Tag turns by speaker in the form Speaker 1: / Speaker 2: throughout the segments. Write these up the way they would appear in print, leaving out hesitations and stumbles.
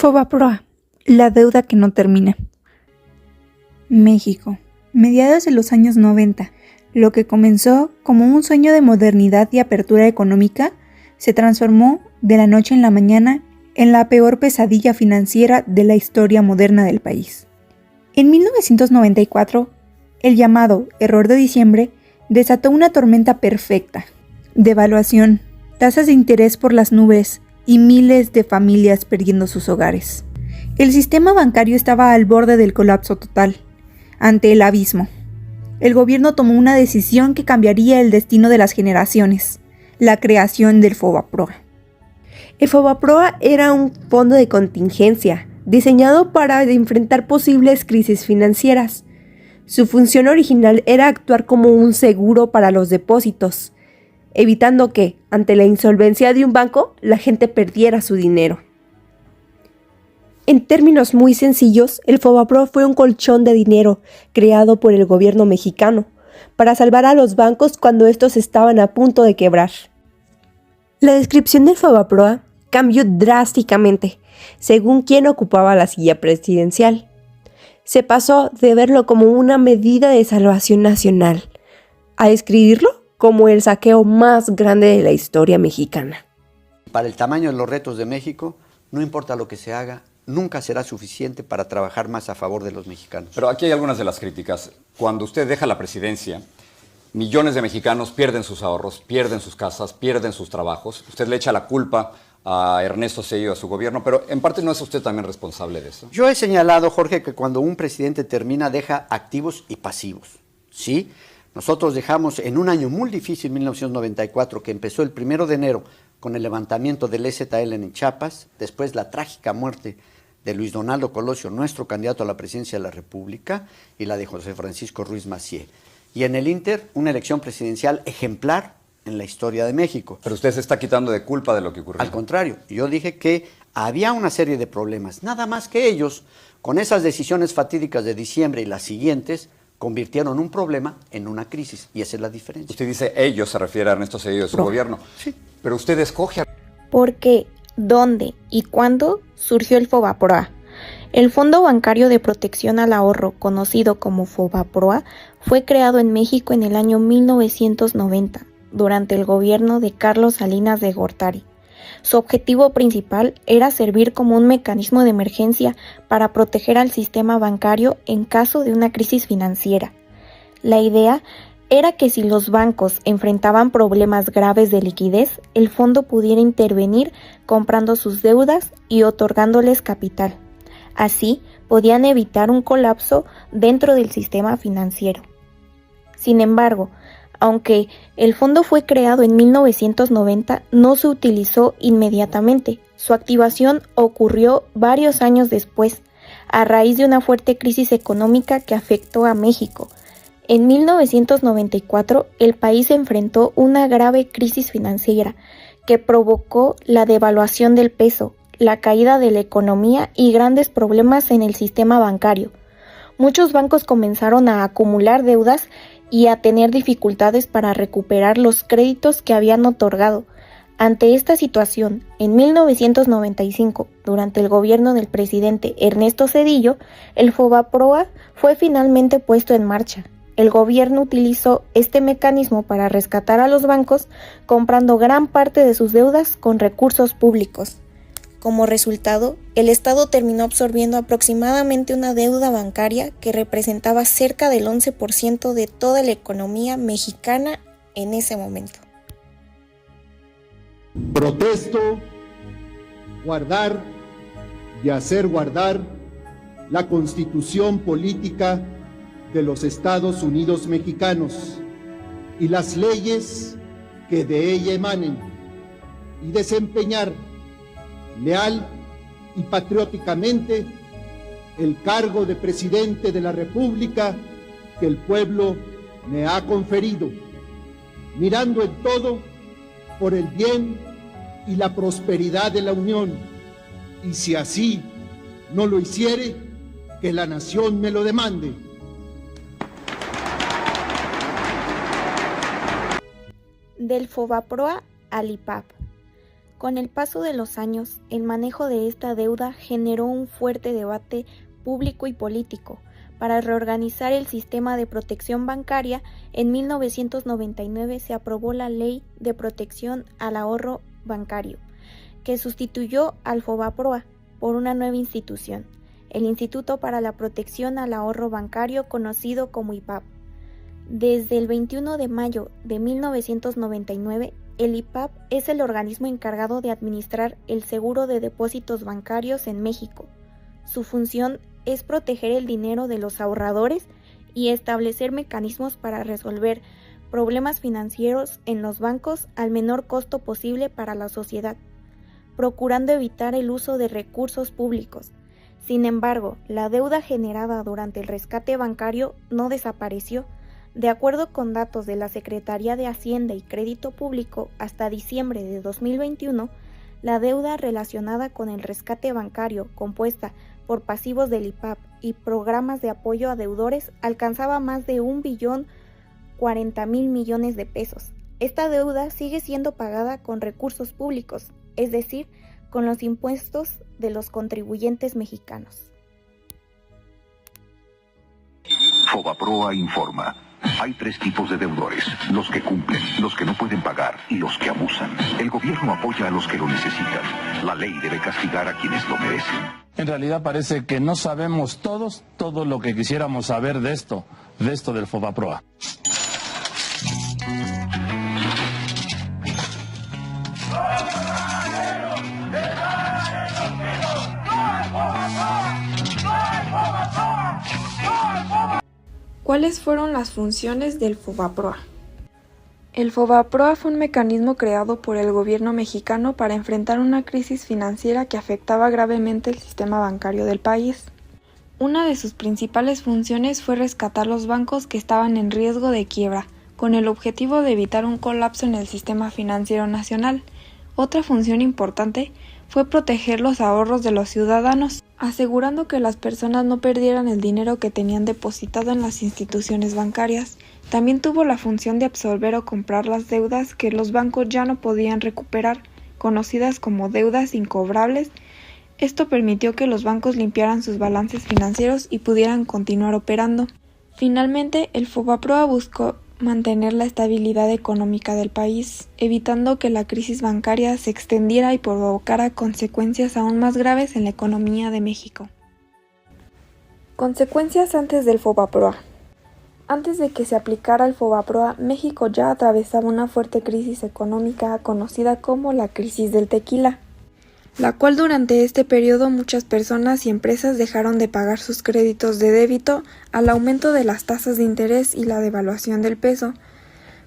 Speaker 1: Fobaproa, la deuda que no termina. México, mediados de los años 90, lo que comenzó como un sueño de modernidad y apertura económica, se transformó de la noche en la mañana en la peor pesadilla financiera de la historia moderna del país. En 1994, el llamado error de diciembre desató una tormenta perfecta: devaluación, tasas de interés por las nubes y miles de familias perdiendo sus hogares. El sistema bancario estaba al borde del colapso total. Ante el abismo, el gobierno tomó una decisión que cambiaría el destino de las generaciones: la creación del Fobaproa.
Speaker 2: El Fobaproa era un fondo de contingencia diseñado para enfrentar posibles crisis financieras. Su función original era actuar como un seguro para los depósitos, evitando que, ante la insolvencia de un banco, la gente perdiera su dinero. En términos muy sencillos, el Fobaproa fue un colchón de dinero creado por el gobierno mexicano para salvar a los bancos cuando estos estaban a punto de quebrar. La descripción del Fobaproa cambió drásticamente según quién ocupaba la silla presidencial. Se pasó de verlo como una medida de salvación nacional a describirlo como el saqueo más grande de la historia mexicana.
Speaker 3: Para el tamaño de los retos de México, no importa lo que se haga, nunca será suficiente para trabajar más a favor de los mexicanos.
Speaker 4: Pero aquí hay algunas de las críticas. Cuando usted deja la presidencia, millones de mexicanos pierden sus ahorros, pierden sus casas, pierden sus trabajos. Usted le echa la culpa a Ernesto Zedillo, a su gobierno, pero en parte no es usted también responsable de eso.
Speaker 3: Yo he señalado, Jorge, que cuando un presidente termina, deja activos y pasivos, ¿sí? Nosotros dejamos en un año muy difícil, 1994, que empezó el 1 de enero con el levantamiento del EZL en Chiapas, después la trágica muerte de Luis Donaldo Colosio, nuestro candidato a la presidencia de la República, y la de José Francisco Ruiz Massieu. Y en el Inter, una elección presidencial ejemplar en la historia de México.
Speaker 4: Pero usted se está quitando de culpa de lo que ocurrió.
Speaker 3: Al contrario, yo dije que había una serie de problemas, nada más que ellos, con esas decisiones fatídicas de diciembre y las siguientes, convirtieron un problema en una crisis, y esa es la diferencia.
Speaker 4: Usted dice ellos, se refiere a Ernesto Zedillo de su gobierno.
Speaker 3: Sí.
Speaker 4: Pero usted escoge a...
Speaker 5: ¿Por qué, dónde y cuándo surgió el Fobaproa? El Fondo Bancario de Protección al Ahorro, conocido como Fobaproa, fue creado en México en el año 1990, durante el gobierno de Carlos Salinas de Gortari. Su objetivo principal era servir como un mecanismo de emergencia para proteger al sistema bancario en caso de una crisis financiera. La idea era que si los bancos enfrentaban problemas graves de liquidez, el fondo pudiera intervenir comprando sus deudas y otorgándoles capital. Así, podían evitar un colapso dentro del sistema financiero. Sin embargo, aunque el fondo fue creado en 1990, no se utilizó inmediatamente. Su activación ocurrió varios años después, a raíz de una fuerte crisis económica que afectó a México. En 1994, el país enfrentó una grave crisis financiera que provocó la devaluación del peso, la caída de la economía y grandes problemas en el sistema bancario. Muchos bancos comenzaron a acumular deudas y a tener dificultades para recuperar los créditos que habían otorgado. Ante esta situación, en 1995, durante el gobierno del presidente Ernesto Zedillo, el Fobaproa fue finalmente puesto en marcha. El gobierno utilizó este mecanismo para rescatar a los bancos, comprando gran parte de sus deudas con recursos públicos. Como resultado, el Estado terminó absorbiendo aproximadamente una deuda bancaria que representaba cerca del 11% de toda la economía mexicana en ese momento.
Speaker 6: Protesto guardar y hacer guardar la Constitución política de los Estados Unidos mexicanos y las leyes que de ella emanen, y desempeñar leal y patrióticamente el cargo de presidente de la República que el pueblo me ha conferido, mirando en todo por el bien y la prosperidad de la Unión, y si así no lo hiciere, que la nación me lo demande.
Speaker 5: Del Fobaproa al IPAP. Con el paso de los años, el manejo de esta deuda generó un fuerte debate público y político. Para reorganizar el sistema de protección bancaria, en 1999 se aprobó la Ley de Protección al Ahorro Bancario, que sustituyó al FOBAPROA por una nueva institución, el Instituto para la Protección al Ahorro Bancario, conocido como IPAB. Desde el 21 de mayo de 1999, el IPAB es el organismo encargado de administrar el seguro de depósitos bancarios en México. Su función es proteger el dinero de los ahorradores y establecer mecanismos para resolver problemas financieros en los bancos al menor costo posible para la sociedad, procurando evitar el uso de recursos públicos. Sin embargo, la deuda generada durante el rescate bancario no desapareció. De acuerdo con datos de la Secretaría de Hacienda y Crédito Público, hasta diciembre de 2021, la deuda relacionada con el rescate bancario, compuesta por pasivos del IPAB y programas de apoyo a deudores, alcanzaba más de 1.040.000 millones de pesos. Esta deuda sigue siendo pagada con recursos públicos, es decir, con los impuestos de los contribuyentes mexicanos.
Speaker 7: FOBAPROA informa. Hay 3 tipos de deudores: los que cumplen, los que no pueden pagar y los que abusan. El gobierno apoya a los que lo necesitan. La ley debe castigar a quienes lo merecen.
Speaker 8: En realidad parece que no sabemos todos todo lo que quisiéramos saber de esto del FOBAPROA.
Speaker 9: ¿Cuáles fueron las funciones del FOBAPROA? El FOBAPROA fue un mecanismo creado por el gobierno mexicano para enfrentar una crisis financiera que afectaba gravemente el sistema bancario del país. Una de sus principales funciones fue rescatar los bancos que estaban en riesgo de quiebra, con el objetivo de evitar un colapso en el sistema financiero nacional. Otra función importante fue proteger los ahorros de los ciudadanos, asegurando que las personas no perdieran el dinero que tenían depositado en las instituciones bancarias. También tuvo la función de absorber o comprar las deudas que los bancos ya no podían recuperar, conocidas como deudas incobrables. Esto permitió que los bancos limpiaran sus balances financieros y pudieran continuar operando. Finalmente, el FOBAPROA buscó mantener la estabilidad económica del país, evitando que la crisis bancaria se extendiera y provocara consecuencias aún más graves en la economía de México. Consecuencias antes del FOBAPROA. Antes de que se aplicara el FOBAPROA, México ya atravesaba una fuerte crisis económica conocida como la crisis del tequila, la cual durante este periodo muchas personas y empresas dejaron de pagar sus créditos de débito al aumento de las tasas de interés y la devaluación del peso.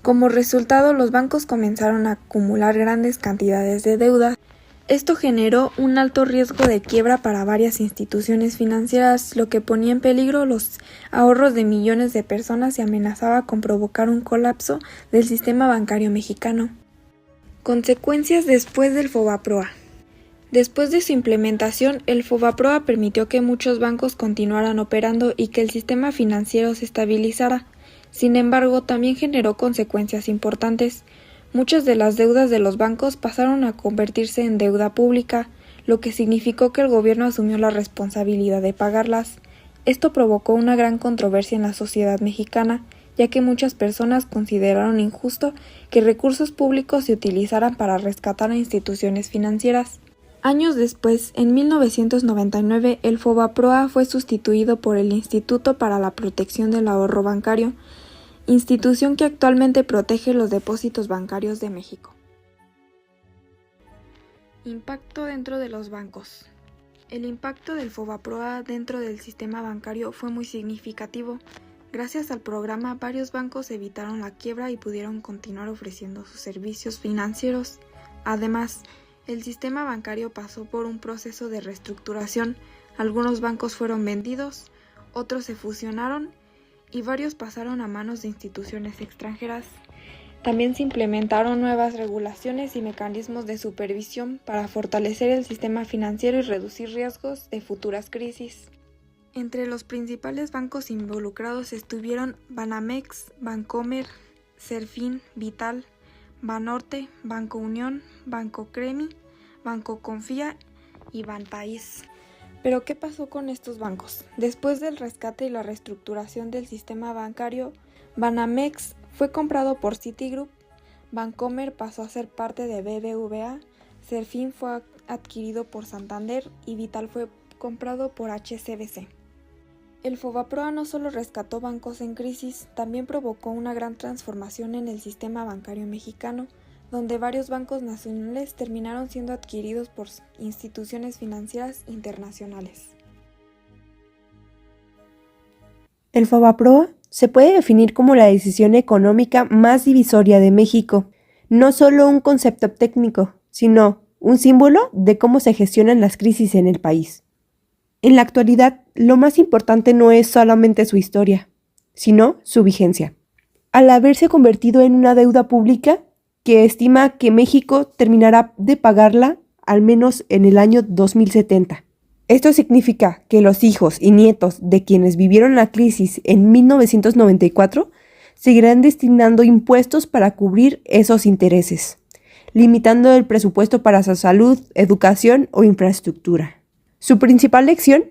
Speaker 9: Como resultado, los bancos comenzaron a acumular grandes cantidades de deuda. Esto generó un alto riesgo de quiebra para varias instituciones financieras, lo que ponía en peligro los ahorros de millones de personas y amenazaba con provocar un colapso del sistema bancario mexicano. Consecuencias después del FOBAPROA. Después de su implementación, el FOBAPROA permitió que muchos bancos continuaran operando y que el sistema financiero se estabilizara. Sin embargo, también generó consecuencias importantes. Muchas de las deudas de los bancos pasaron a convertirse en deuda pública, lo que significó que el gobierno asumió la responsabilidad de pagarlas. Esto provocó una gran controversia en la sociedad mexicana, ya que muchas personas consideraron injusto que recursos públicos se utilizaran para rescatar a instituciones financieras. Años después, en 1999, el FOBAPROA fue sustituido por el Instituto para la Protección del Ahorro Bancario, institución que actualmente protege los depósitos bancarios de México. Impacto dentro de los bancos. El impacto del FOBAPROA dentro del sistema bancario fue muy significativo. Gracias al programa, varios bancos evitaron la quiebra y pudieron continuar ofreciendo sus servicios financieros. Además, el sistema bancario pasó por un proceso de reestructuración. Algunos bancos fueron vendidos, otros se fusionaron y varios pasaron a manos de instituciones extranjeras. También se implementaron nuevas regulaciones y mecanismos de supervisión para fortalecer el sistema financiero y reducir riesgos de futuras crisis. Entre los principales bancos involucrados estuvieron Banamex, Bancomer, Serfín, Vital, Banorte, Banco Unión, Banco Cremi, Banco Confía y Banpaís. Pero ¿qué pasó con estos bancos? Después del rescate y la reestructuración del sistema bancario, Banamex fue comprado por Citigroup, Bancomer pasó a ser parte de BBVA, Serfín fue adquirido por Santander y Vital fue comprado por HSBC. El Fobaproa no solo rescató bancos en crisis, también provocó una gran transformación en el sistema bancario mexicano, donde varios bancos nacionales terminaron siendo adquiridos por instituciones financieras internacionales.
Speaker 2: El Fobaproa se puede definir como la decisión económica más divisoria de México, no solo un concepto técnico, sino un símbolo de cómo se gestionan las crisis en el país. En la actualidad, lo más importante no es solamente su historia, sino su vigencia. Al haberse convertido en una deuda pública que estima que México terminará de pagarla al menos en el año 2070. Esto significa que los hijos y nietos de quienes vivieron la crisis en 1994 seguirán destinando impuestos para cubrir esos intereses, limitando el presupuesto para su salud, educación o infraestructura. Su principal lección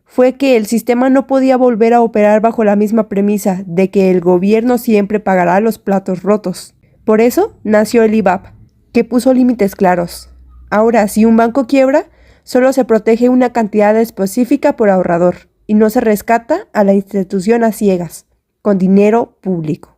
Speaker 2: fue que el sistema no podía volver a operar bajo la misma premisa de que el gobierno siempre pagará los platos rotos. Por eso nació el IVAP, que puso límites claros. Ahora, si un banco quiebra, solo se protege una cantidad específica por ahorrador y no se rescata a la institución a ciegas, con dinero público.